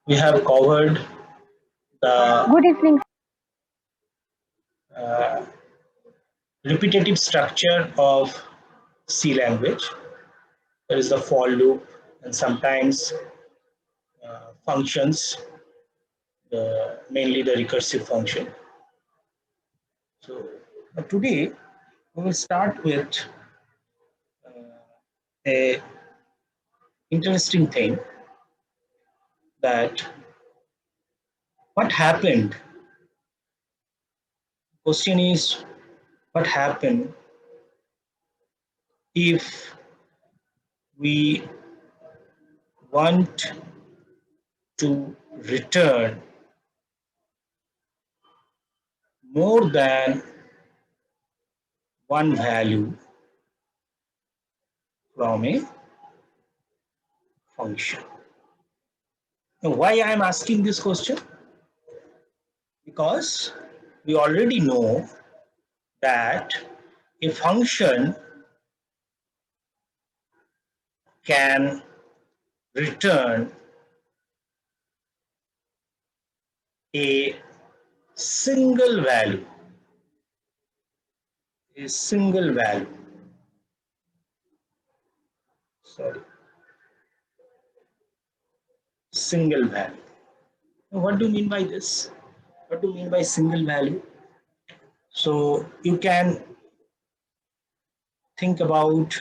we have covered the Good evening. uh, repetitive structure of C language. There is the for loop and sometimes functions, mainly the recursive function. So today we will start with a interesting thing that what happened. Question is what happened if we want to return more than one value from a function. Now, why I am asking this question? Because we already know that a function can return a single value, a single value. Sorry, single value. Now, what do you mean by this? What do you mean by single value? So you can think about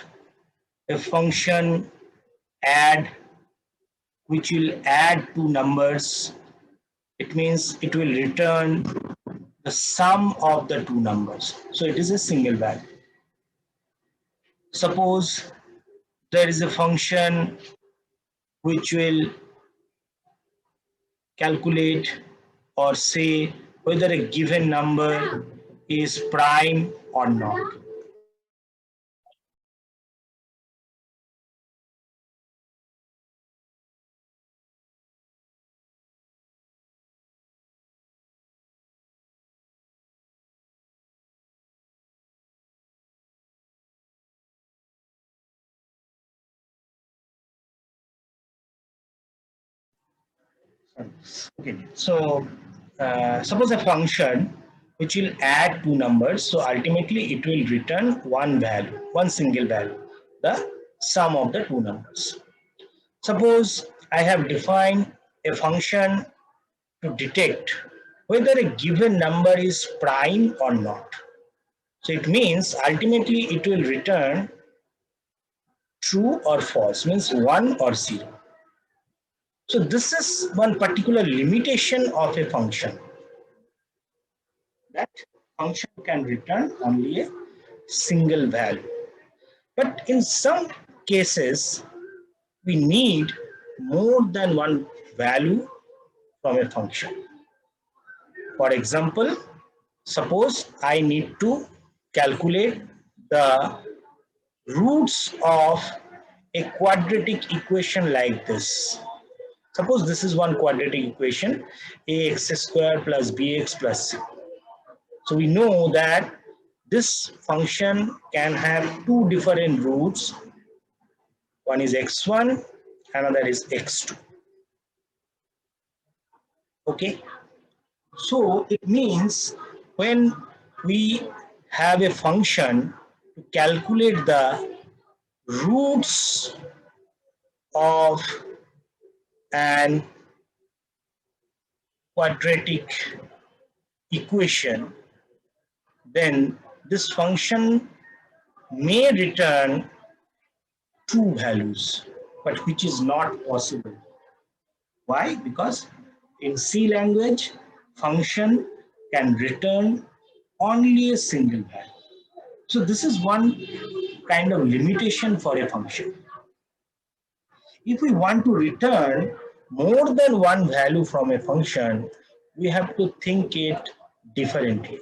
a function add, which will add two numbers. It means it will return the sum of the two numbers. So it is a single value. Suppose there is a function which will calculate or say whether a given number is prime or not. Okay, so suppose a function which will add two numbers, so ultimately it will return one value, one single value, the sum of the two numbers. Suppose I have defined a function to detect whether a given number is prime or not. So it means ultimately it will return true or false, means 1 or 0. So this is one particular limitation of a function, that function can return only a single value. But in some cases, we need more than one value from a function. For example, suppose I need to calculate the roots of a quadratic equation like this. Suppose this is one quadratic equation, ax square plus bx plus c. So we know that this function can have two different roots. One is x1, another is x2. Okay. So it means when we have a function to calculate the roots of an quadratic equation, then this function may return two values, but which is not possible. Why? Because in C language, function can return only a single value. So this is one kind of limitation for a function. If we want to return more than one value from a function, we have to think it differently.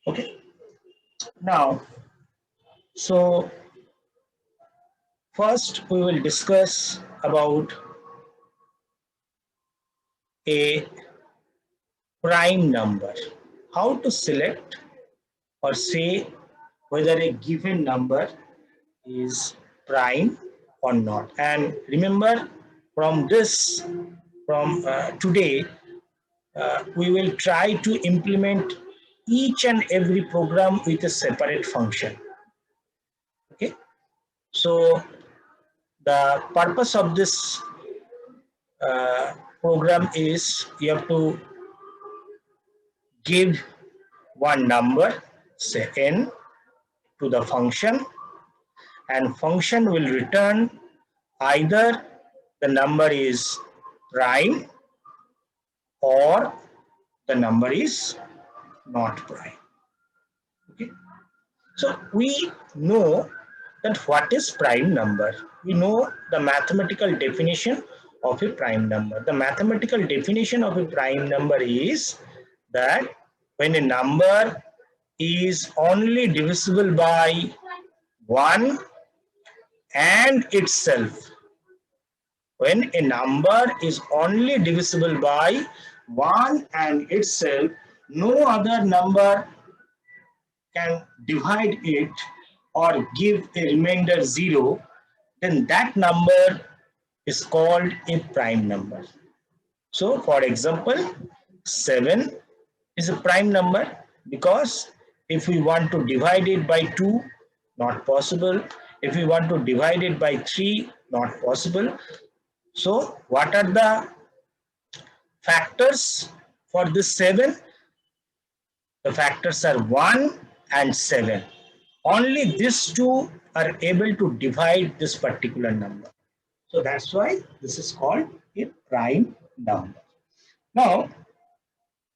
Okay. Now, so first we will discuss about a prime number. How to select or say whether a given number is prime or not. And remember, from this from today, we will try to implement each and every program with a separate function. Okay, so the purpose of this program is you have to give one number, say n, to the function, and function will return either the number is prime or the number is not prime. Okay, so we know that what is prime number. We know the mathematical definition of a prime number. The mathematical definition of a prime number is that when a number is only divisible by 1 and itself, when a number is only divisible by 1 and itself, no other number can divide it or give a remainder 0, then that number is called a prime number. So for example, 7 is a prime number because if we want to divide it by 2, not possible. If we want to divide it by 3, not possible. So what are the factors for this 7? The factors are 1 and 7. Only these two are able to divide this particular number. So that's why this is called a prime number. Now,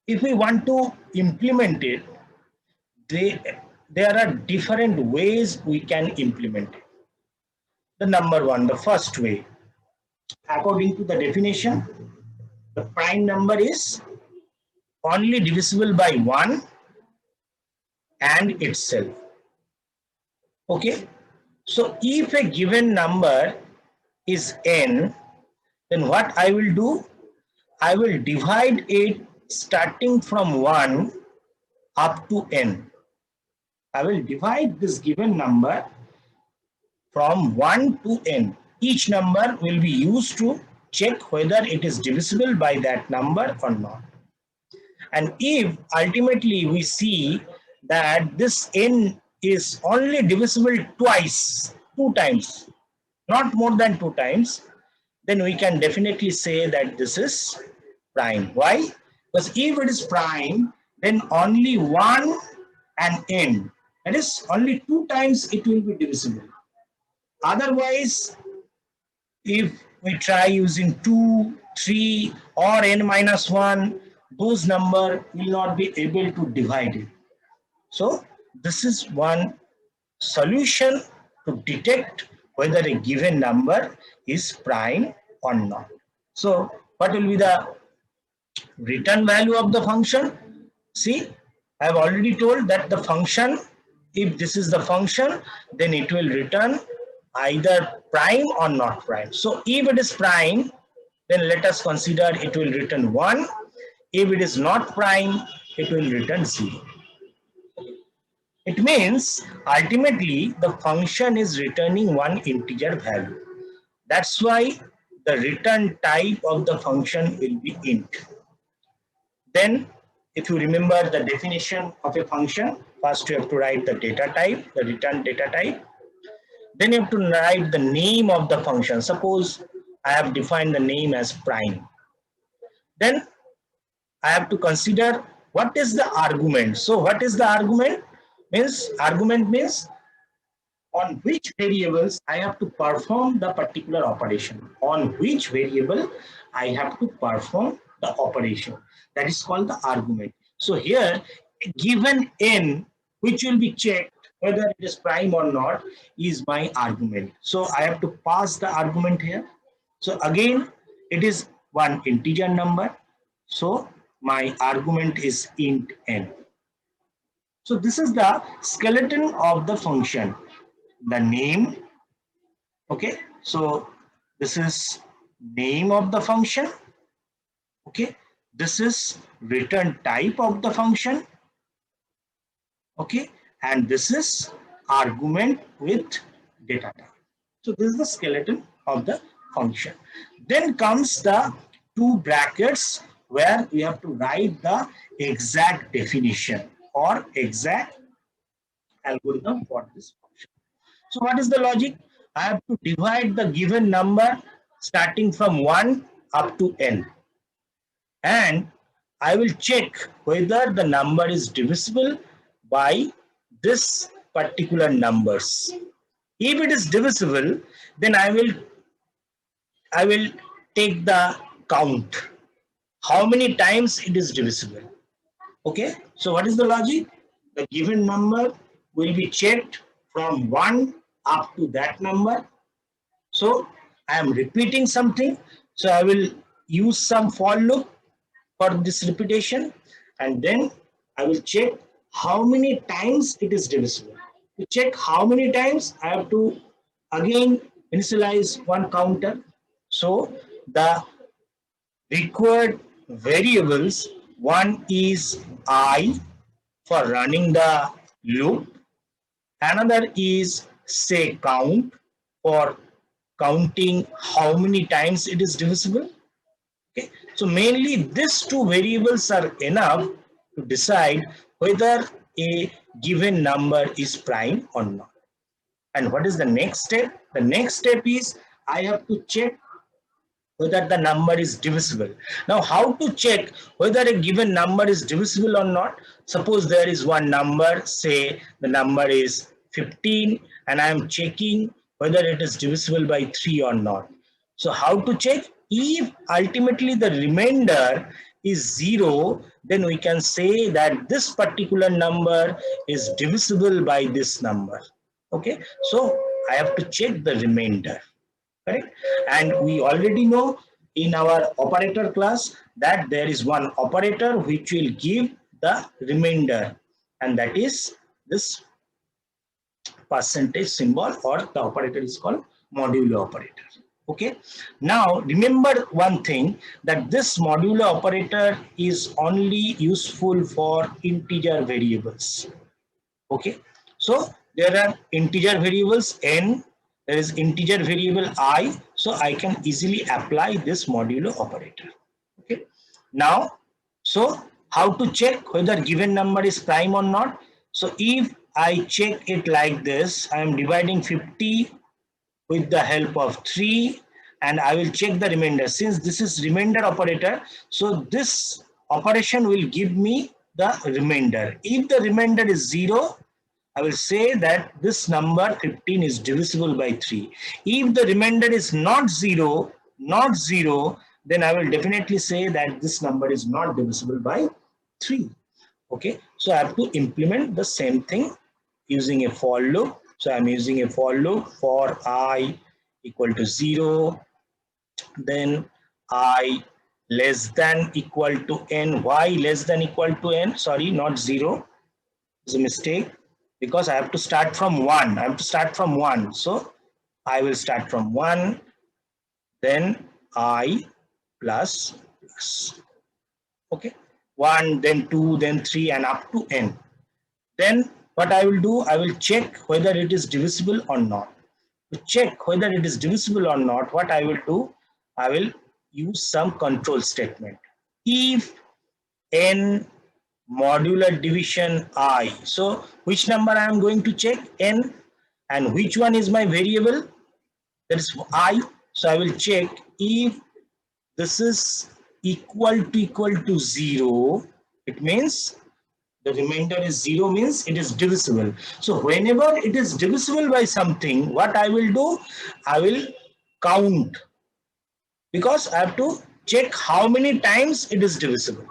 if we want to implement it, there are different ways we can implement it. The number one, the first way, according to the definition, the prime number is only divisible by 1 and itself. Okay, so if a given number is n, then what I will do? I will divide it starting from 1 up to n. I will divide this given number from 1 to n. Each number will be used to check whether it is divisible by that number or not. And if ultimately we see that this n is only divisible twice, 2 times, not more than 2 times, then we can definitely say that this is prime. Why? Because if it is prime, then only 1 and n, that is only 2 times it will be divisible. Otherwise, if we try using 2, 3 or n minus 1, those number will not be able to divide it. So this is one solution to detect whether a given number is prime or not. So what will be the return value of the function? See, I have already told that the function, if this is the function, then it will return either prime or not prime. So if it is prime, then let us consider it will return 1. If it is not prime, it will return 0. It means ultimately the function is returning one integer value. That's why the return type of the function will be int. Then if you remember the definition of a function, first you have to write the data type, the return data type. Then you have to write the name of the function. Suppose I have defined the name as prime. Then I have to consider what is the argument. So what is the argument? Argument means on which variables I have to perform the particular operation. On which variable I have to perform the operation. That is called the argument. So here, given n, which will be checked whether it is prime or not, is my argument. So I have to pass the argument here. So again, it is one integer number. So my argument is int n. So this is the skeleton of the function. The name, okay, so this is name of the function, okay, this is return type of the function, okay, and this is argument with data type. So this is the skeleton of the function. Then comes the two brackets where we have to write the exact definition or exact algorithm for this function. So what is the logic? I have to divide the given number starting from 1 up to n, and I will check whether the number is divisible by this particular numbers. If it is divisible, then I will take the count. How many times it is divisible? Okay. So what is the logic? The given number will be checked from 1 up to that number. So I am repeating something. So I will use some for loop for this repetition, and then I will check how many times it is divisible. To check how many times, I have to again initialize one counter. So the required variables, one is I for running the loop, another is say count for counting how many times it is divisible. Okay. So mainly these two variables are enough to decide whether a given number is prime or not. And what is the next step? The next step is I have to check whether the number is divisible. Now, how to check whether a given number is divisible or not? Suppose there is one number, say the number is 15, and I am checking whether it is divisible by 3 or not. So how to check? If ultimately the remainder is 0, then we can say that this particular number is divisible by this number. Okay, so I have to check the remainder. Correct? And we already know in our operator class that there is one operator which will give the remainder, and that is this percentage symbol, or the operator is called modulo operator. Okay. Now remember one thing, that this modulo operator is only useful for integer variables. Okay. So there are integer variables n, there is integer variable I, so I can easily apply this modulo operator. Okay. Now, so how to check whether given number is prime or not? So if I check it like this, I am dividing 50 with the help of 3, and I will check the remainder. Since this is remainder operator, so this operation will give me the remainder. If the remainder is 0, I will say that this number 15 is divisible by 3. If the remainder is not 0, then I will definitely say that this number is not divisible by 3. Okay, so I have to implement the same thing using a for loop. So I'm using a for loop for I equal to 0, then I less than equal to n. Why less than equal to n? Sorry, not 0. It's a mistake, because I have to start from 1. I have to start from 1. So I will start from 1, then I plus. Okay, 1, then 2, then 3, and up to n. Then what I will do, I will check whether it is divisible or not. To check whether it is divisible or not, what I will do, I will use some control statement. If n modular division I, so which number I am going to check? N. And which one is my variable? That is I. So I will check if this is equal to 0, it means the remainder is 0, means it is divisible. So whenever it is divisible by something, what I will do, I will count, because I have to check how many times it is divisible.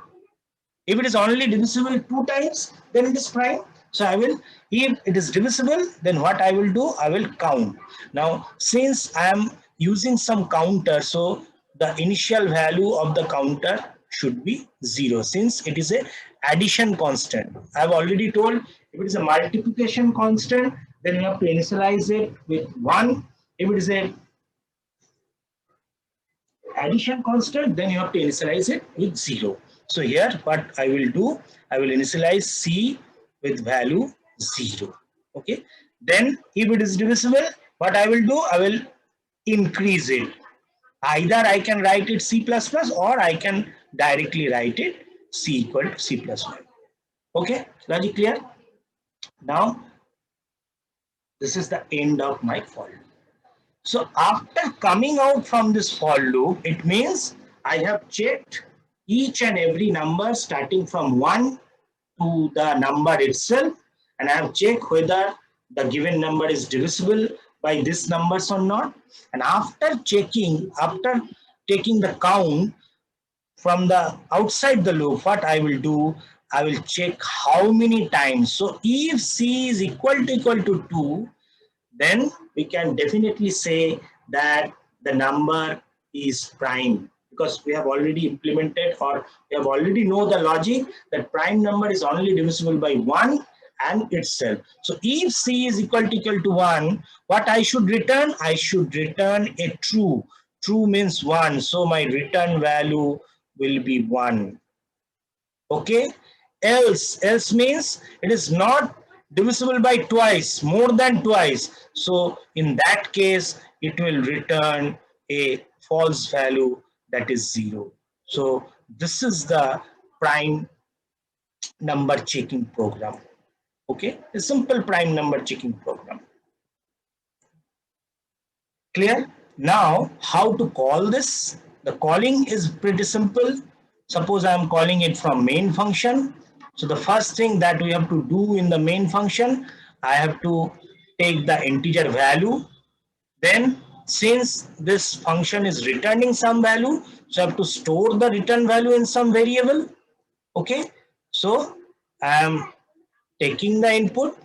If it is only divisible 2 times, then it is prime. So I will, if it is divisible, then what I will do, I will count. Now, since I am using some counter, so the initial value of the counter should be 0, since it is a addition constant. I have already told, if it is a multiplication constant, then you have to initialize it with 1. If it is a addition constant, then you have to initialize it with 0. So here what I will do, I will initialize C with value 0. Okay. Then if it is divisible, what I will do, I will increase it. Either I can write it C++ or I can directly write it C equal to C plus 1. Okay, logic clear? Now, this is the end of my for loop. So after coming out from this for loop, it means I have checked each and every number starting from 1 to the number itself, and I have checked whether the given number is divisible by these numbers or not. And after checking, after taking the count from the outside the loop, what I will do, I will check how many times. So if C is equal to 2, then we can definitely say that the number is prime, because we have already implemented, or we have already know the logic that prime number is only divisible by 1 and itself. So if C is equal to 1, what I should return? I should return a true. True means 1. So my return value will be 1. Okay, else means it is not divisible by twice, more than twice. So in that case, it will return a false value, that is 0. So this is the prime number checking program. Okay, a simple prime number checking program. Clear? Now, how to call this? The calling is pretty simple. Suppose I am calling it from main function. So the first thing that we have to do in the main function, I have to take the integer value. Then since this function is returning some value, so I have to store the return value in some variable. Okay. So I am taking the input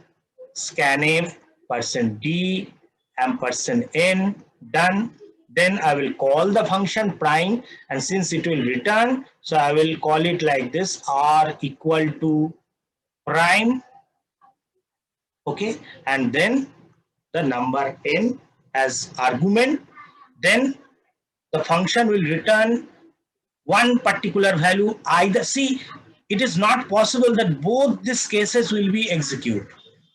scanf %d %n, done. Then I will call the function prime, and since it will return, so I will call it like this, r equal to prime. Okay, and then the number n as argument. Then the function will return one particular value. Either, see, it is not possible that both these cases will be executed.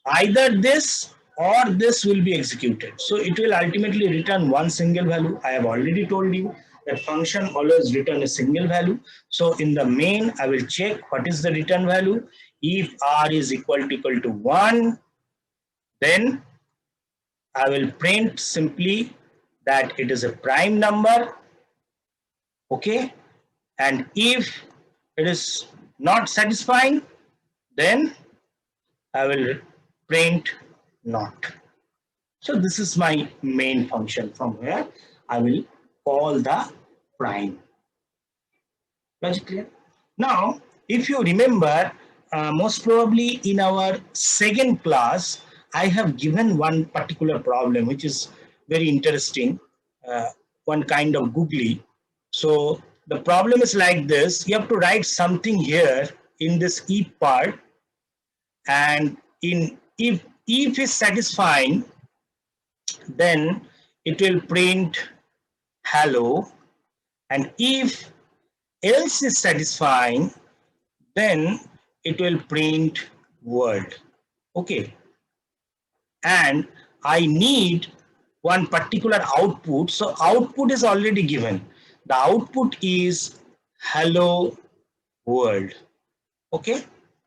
Either this or this will be executed. So it will ultimately return one single value. I have already told you that function always return a single value. So in the main, I will check what is the return value. If r is equal to 1, then I will print simply that it is a prime number. Okay, and if it is not satisfying, then I will print not. So this is my main function from where I will call the prime. Logic clear? Now, if you remember, most probably in our second class, I have given one particular problem which is very interesting, one kind of googly. So the problem is like this: you have to write something here in this if part, and in if is satisfying, then it will print hello, and if else is satisfying, then it will print world. Okay, and I need one particular output. So output is already given. The output is hello world. Okay,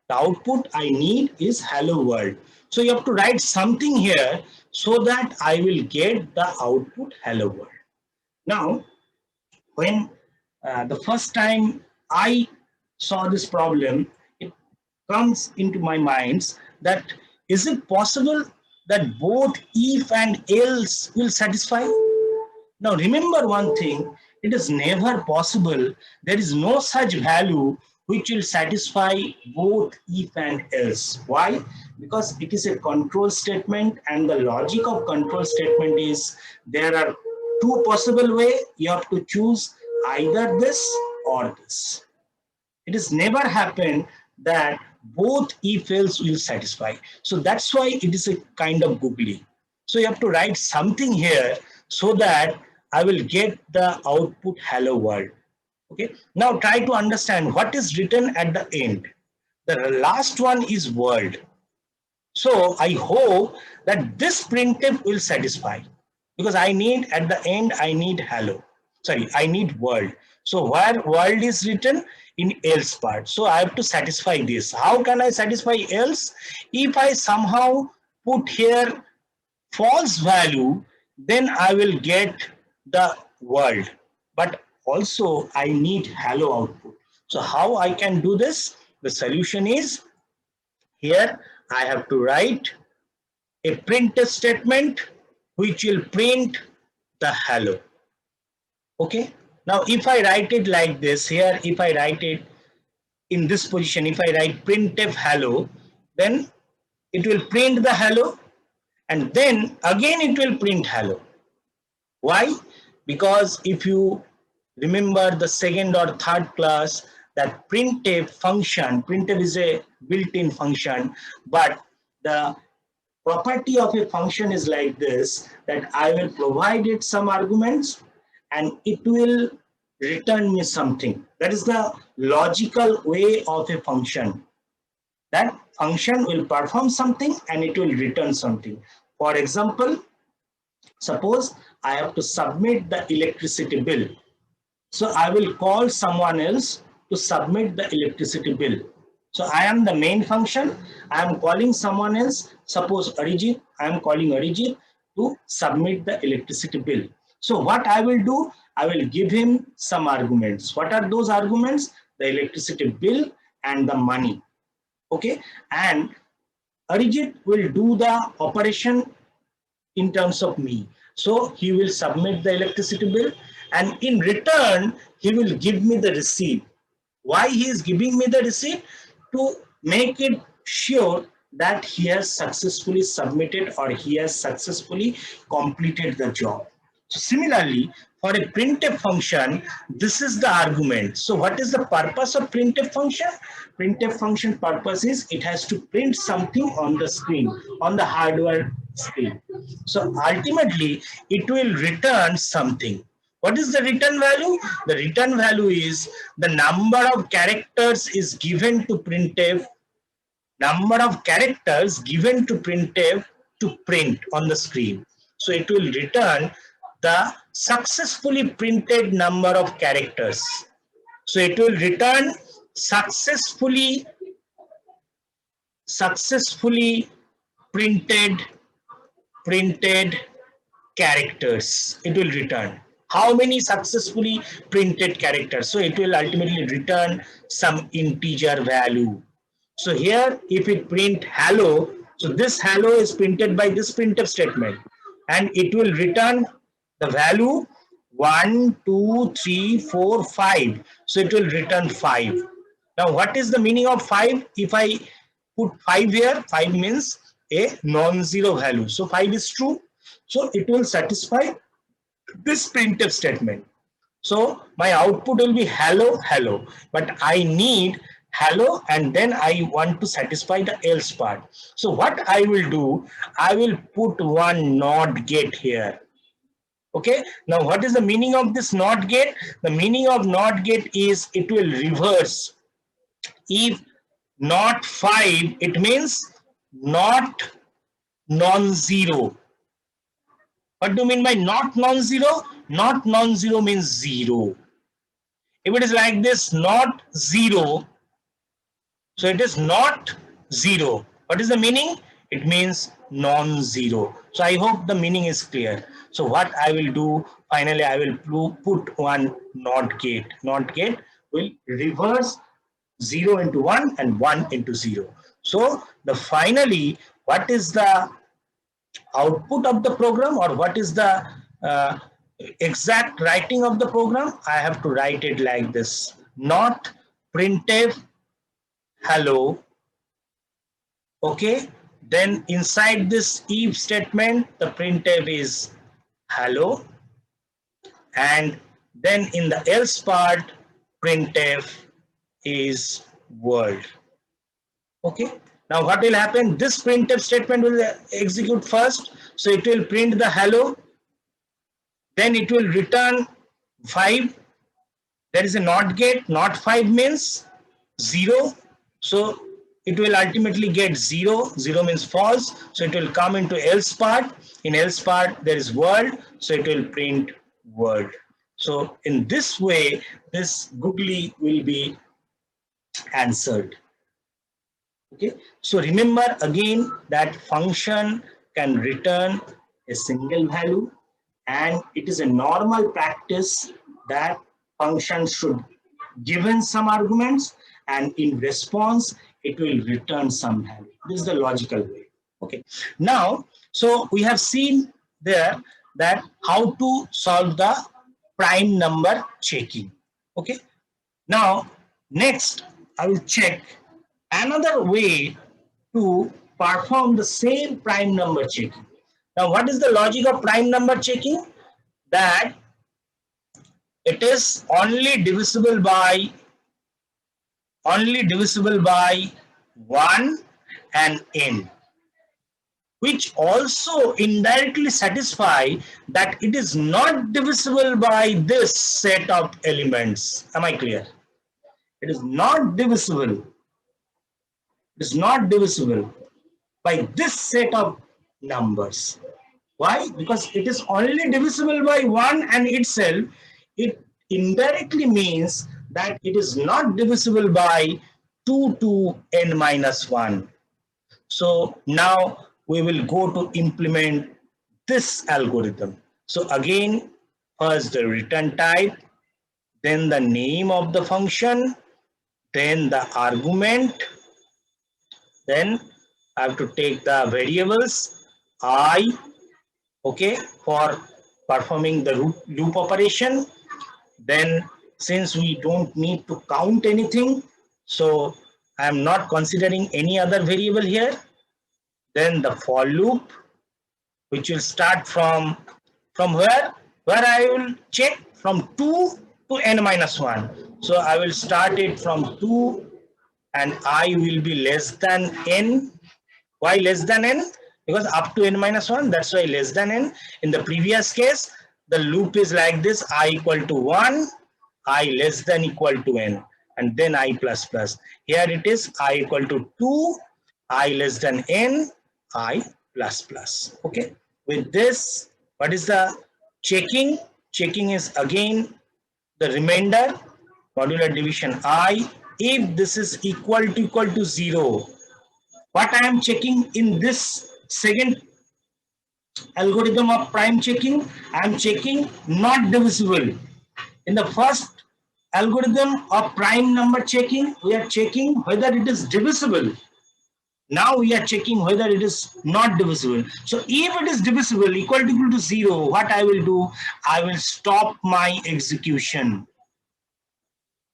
the output I need is hello world. So you have to write something here so that I will get the output hello world. Now, when the first time I saw this problem, it comes into my mind that is it possible that both if and else will satisfy? Now remember one thing, it is never possible. There is no such value which will satisfy both if and else. Why? Because it is a control statement, and the logic of control statement is there are two possible ways. You have to choose either this or this. It has never happened that both if else will satisfy. So that's why it is a kind of googly. So you have to write something here so that I will get the output hello world. Okay. Now try to understand what is written at the end. The last one is world. So I hope that this printf will satisfy, because I need at the end, I need hello. sorry, I need world. So where world is written in else part. So I have to satisfy this. How can I satisfy else? If I somehow put here false value, then I will get the world. But also I need hello output. So how I can do this? The solution is here I have to write a printf statement which will print the hello. Okay. Now if I write it like this here, if I write it in this position, if I write printf hello, then it will print the hello and then again it will print hello. Why? Because if you remember the second or third class, that printf function, printf is a built-in function, but the property of a function is like this, that I will provide it some arguments and it will return me something. That is the logical way of a function. That function will perform something and it will return something. For example, suppose I have to submit the electricity bill. So I will call someone else to submit the electricity bill. So I am the main function. I am calling someone else. Suppose Arijit, I am calling Arijit to submit the electricity bill. So what I will do, I will give him some arguments. What are those arguments? The electricity bill and the money. Okay. And Arijit will do the operation in terms of me. So he will submit the electricity bill and in return, he will give me the receipt. Why he is giving me the receipt? To make it sure that he has successfully submitted or he has successfully completed the job. So similarly, for a printf function, this is the argument. So what is the purpose of printf function? Printf function purpose is it has to print something on the screen, on the hardware screen. So ultimately, it will return something. What is the return value? The return value is the number of characters is given to printf, number of characters given to printf to print on the screen. So it will return the successfully printed number of characters. So it will return successfully printed characters. It will return how many successfully printed characters. So it will ultimately return some integer value. So here if it print hello, so this hello is printed by this printf statement and it will return the value 1, 2, 3, 4, 5. So it will return 5. Now what is the meaning of 5? If I put 5 here, 5 means a non-zero value. So 5 is true. So it will satisfy this printf statement. So my output will be hello, hello, but I need hello and then I want to satisfy the else part. So what I will do, I will put one NOT gate here. Okay, now what is the meaning of this NOT gate? The meaning of NOT gate is it will reverse. If not 5, it means not non-zero. What do you mean by not non-zero? Not non-zero means 0. If it is like this, not 0, so it is not 0. What is the meaning? It means non-zero. So I hope the meaning is clear. So what I will do, finally I will put one NOT gate. NOT gate will reverse 0 into 1 and 1 into 0. So the finally, what is the output of the program or what is the exact writing of the program? I have to write it like this: not printf hello. Okay, then inside this if statement the printf is hello and then in the else part printf is world. Okay, now what will happen? This printf statement will execute first. So it will print the hello, then it will return 5. There is a NOT gate. Not 5 means 0. So it will ultimately get 0. 0 means false. So it will come into else part. In else part there is world. So it will print world. So in this way, this googly will be answered. Okay, so remember again that function can return a single value, and it is a normal practice that function should given some arguments, and in response it will return some value. This is the logical way. Okay, now so we have seen there that how to solve the prime number checking. Okay, now next I will check another way to perform the same prime number checking. Now what is the logic of prime number checking? That it is only divisible by 1 and n, which also indirectly satisfy that it is not divisible by this set of elements. Am I clear? It is not divisible. It is not divisible by this set of numbers. Why? Because it is only divisible by 1 and itself. It indirectly means that it is not divisible by 2 to n minus 1. So now we will go to implement this algorithm. So again, first the return type, then the name of the function, then the argument, then I have to take the variables I, okay, for performing the loop operation. Then since we don't need to count anything, so I am not considering any other variable here. Then the for loop, which will start from where I will check from 2 to n minus 1. So I will start it from 2 and I will be less than n. Why less than n? Because up to n minus 1, that's why less than n. In the previous case, the loop is like this: I equal to 1, I less than equal to n, and then I plus plus. Here it is I equal to 2, I less than n, I plus plus. Okay. With this, what is the checking? Checking is again the remainder, modular division I. If this is equal to 0, what I am checking in this second algorithm of prime checking, I am checking not divisible. In the first algorithm of prime number checking, we are checking whether it is divisible. Now we are checking whether it is not divisible. So if it is divisible, equal to 0, what I will do? I will stop my execution.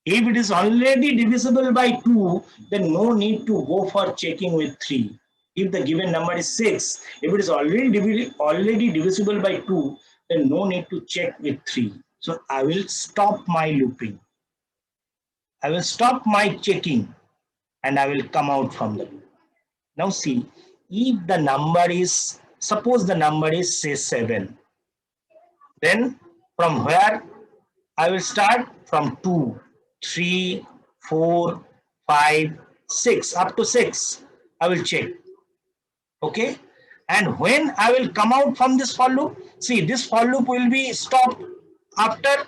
If it is already divisible by 2, then no need to go for checking with 3. If the given number is 6, if it is already divisible by 2, then no need to check with 3. So I will stop my looping. I will stop my checking and I will come out from the loop. Now see, if the number is, suppose the number is say 7, then from where I will start? From 2, 3, 4, 5, 6, up to 6, I will check. Okay. And when I will come out from this for loop, see, this for loop will be stopped after,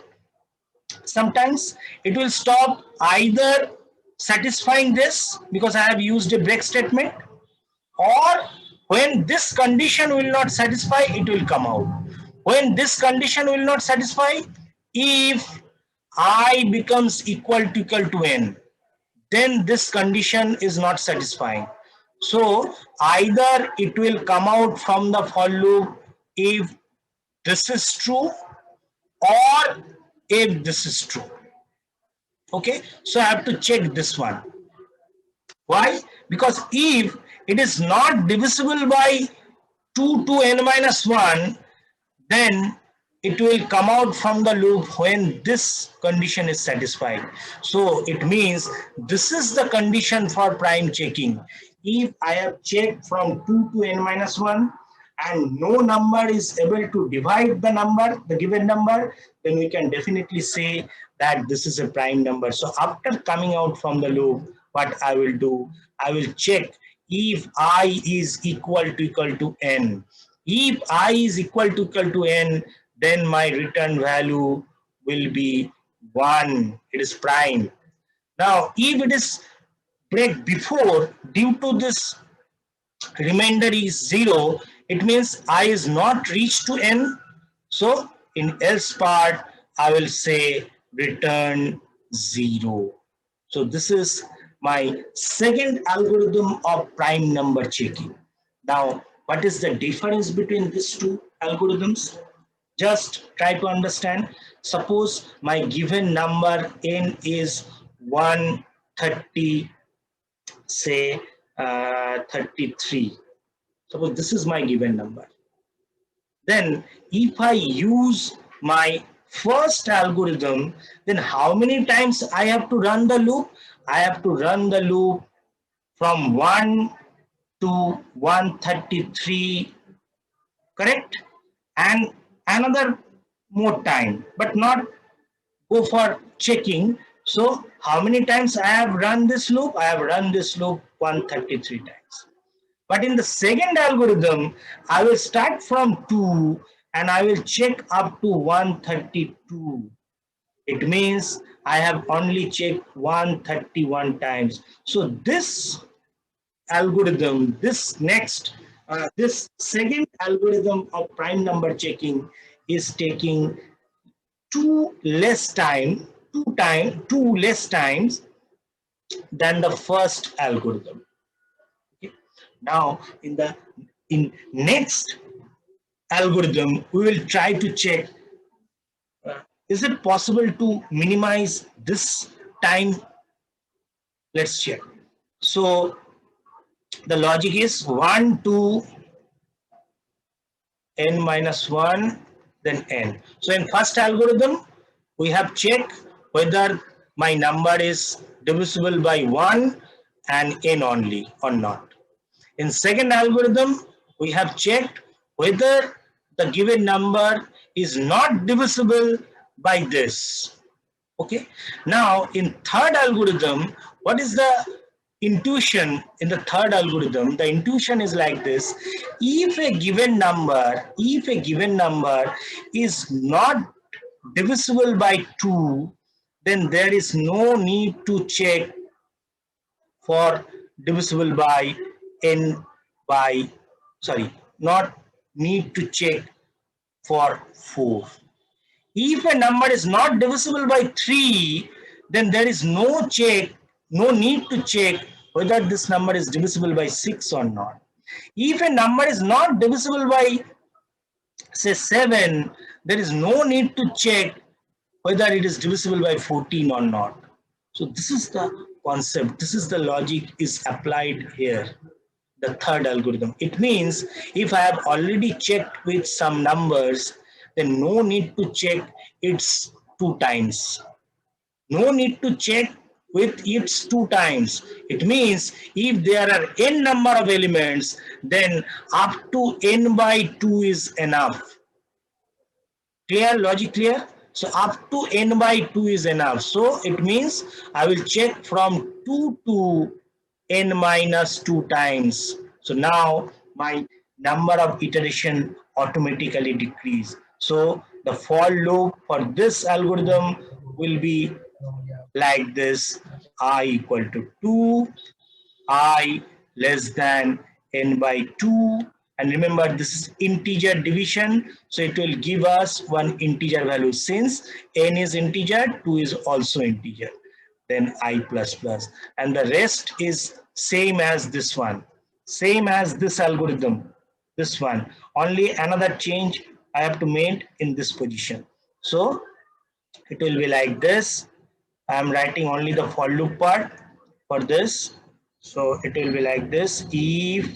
sometimes it will stop either satisfying this because I have used a break statement, or when this condition will not satisfy, it will come out. When this condition will not satisfy, if I becomes equal to n, then this condition is not satisfying. So either it will come out from the for loop if this is true or if this is true. Okay, so I have to check this one. Why? Because if it is not divisible by 2 to n minus 1, then it will come out from the loop when this condition is satisfied. So it means this is the condition for prime checking. If I have checked from 2 to n minus 1 and no number is able to divide the number, the given number, then we can definitely say that this is a prime number. So after coming out from the loop, what I will do, I will check if I is equal to n. If I is equal to n, then my return value will be 1. It is prime. Now, if it is break before, due to this remainder is 0, it means I is not reached to n. So in else part, I will say return 0. So this is my second algorithm of prime number checking. Now, what is the difference between these two algorithms? Just try to understand. Suppose my given number n is 130, say 33. Suppose this is my given number. Then if I use my first algorithm, then how many times I have to run the loop? I have to run the loop from 1 to 133, correct? And another more time, but not go for checking. So how many times I have run this loop? I have run this loop 133 times. But in the second algorithm, I will start from 2 and I will check up to 132. It means I have only checked 131 times. So this algorithm, this second algorithm of prime number checking is taking two less times than the first algorithm. Okay. Now, in next algorithm, we will try to check is it possible to minimize this time. Let's check. So the logic is 1 to n minus 1, then n. So in first algorithm, we have checked whether my number is divisible by 1 and n only or not. In second algorithm, we have checked whether the given number is not divisible by this. Okay. Now, in third algorithm, what is the intuition in the third algorithm? The intuition is like this: if a given number is not divisible by 2, then there is no need to check for divisible by n by, sorry, not need to check for 4. If a number is not divisible by 3, then there is no need to check whether this number is divisible by 6 or not. If a number is not divisible by, say, 7, there is no need to check whether it is divisible by 14 or not. So this is the concept. This is the logic is applied here. The third algorithm. It means if I have already checked with some numbers, then no need to check its 2 times. No need to check with its 2 times. It means if there are n number of elements, then up to n by 2 is enough. Clear? Logic clear? So up to n by 2 is enough. So it means I will check from 2 to n minus 2 times. So now my number of iteration automatically decrease. So the for loop for this algorithm will be like this: I equal to 2, I less than n by 2. And remember, this is integer division, so it will give us one integer value. Since n is integer, 2 is also integer, then I plus plus, and the rest is same as this one, same as this algorithm, this one. Only another change I have to make in this position. So it will be like this. I am writing only the for loop part for this. So it will be like this: if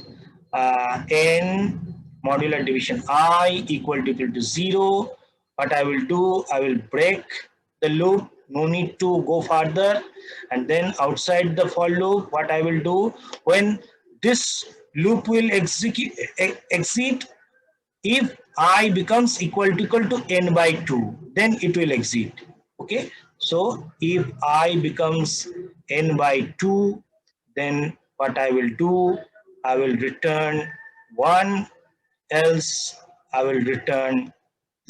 n modular division I equal to 0, what I will do, I will break the loop, no need to go further. And then outside the for loop, what I will do, when this loop will exit, if I becomes equal to n by 2, then it will exit. Okay. So if I becomes n by 2, then what I will do, I will return 1, else I will return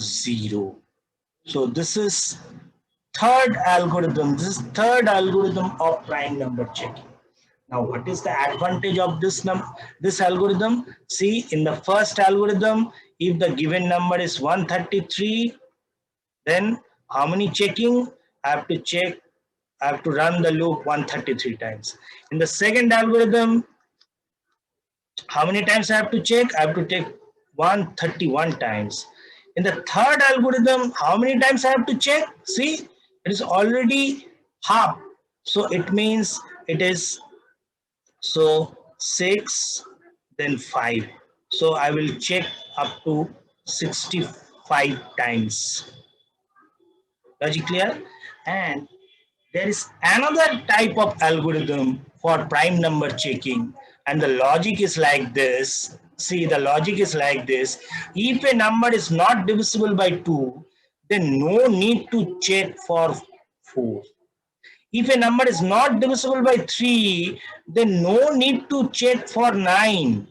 0. So this is third algorithm. This is third algorithm of prime number checking. Now, what is the advantage of this algorithm? See, in the first algorithm, if the given number is 133, then how many checking? I have to check, I have to run the loop 133 times. In the second algorithm, how many times I have to check? I have to check 131 times. In the third algorithm, how many times I have to check? See, it is already half. So it means it is so 6, then 5. So I will check up to 65 times. Logic clear? And there is another type of algorithm for prime number checking, and the logic is like this. See, the logic is like this. If a number is not divisible by 2, then no need to check for 4. If a number is not divisible by 3, then no need to check for 9.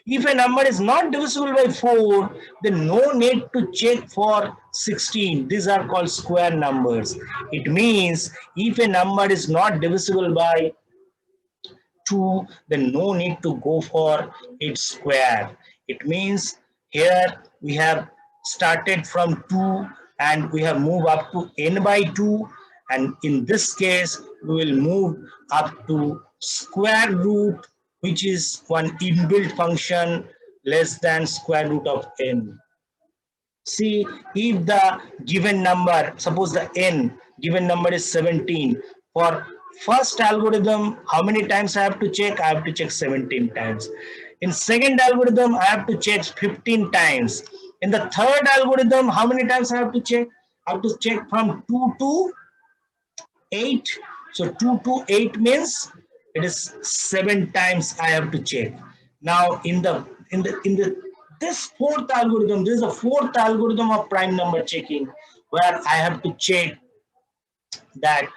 If a number is not divisible by 4, then no need to check for 16. These are called square numbers. It means if a number is not divisible by 2, then no need to go for its square. It means here we have started from 2 and we have moved up to n by 2, and in this case we will move up to square root, which is one inbuilt function less than square root of n. See, if the given number, suppose the n given number is 17, for first algorithm, how many times I have to check? I have to check 17 times. In second algorithm, I have to check 15 times. In the third algorithm, how many times I have to check? I have to check from 2 to 8. So 2 to 8 means it is 7 times I have to check. Now in the this fourth algorithm, this is the fourth algorithm of prime number checking, where I have to check that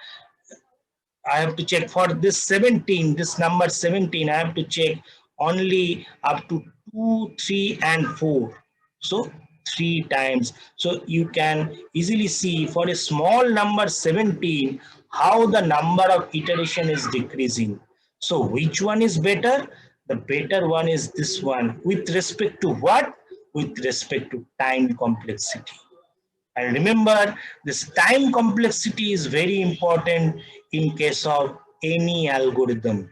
I have to check for this 17, this number 17, I have to check only up to 2, 3, and 4. So 3 times. So you can easily see for a small number 17, how the number of iteration is decreasing. So which one is better? The better one is this one. With respect to what? With respect to time complexity. And remember, this time complexity is very important in case of any algorithm.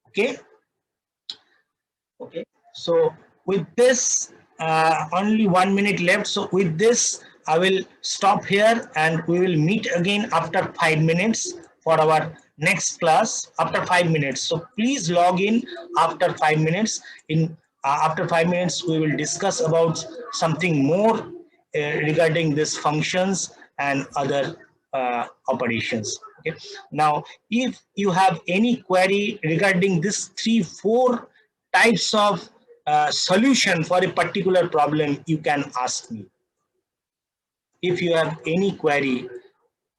Okay. Okay. So with this, only 1 minute left. So with this, I will stop here and we will meet again after 5 minutes for our next class after 5 minutes. So please log in after 5 minutes. In after 5 minutes, we will discuss about something more regarding these functions and other operations. Okay. Now, if you have any query regarding this 3-4 types of solution for a particular problem, you can ask me. If you have any query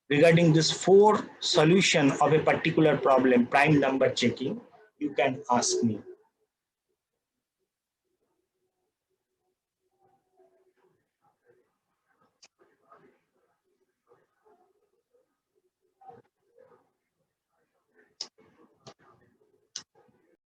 regarding this 4 solution of a particular problem, prime number checking, you can ask me.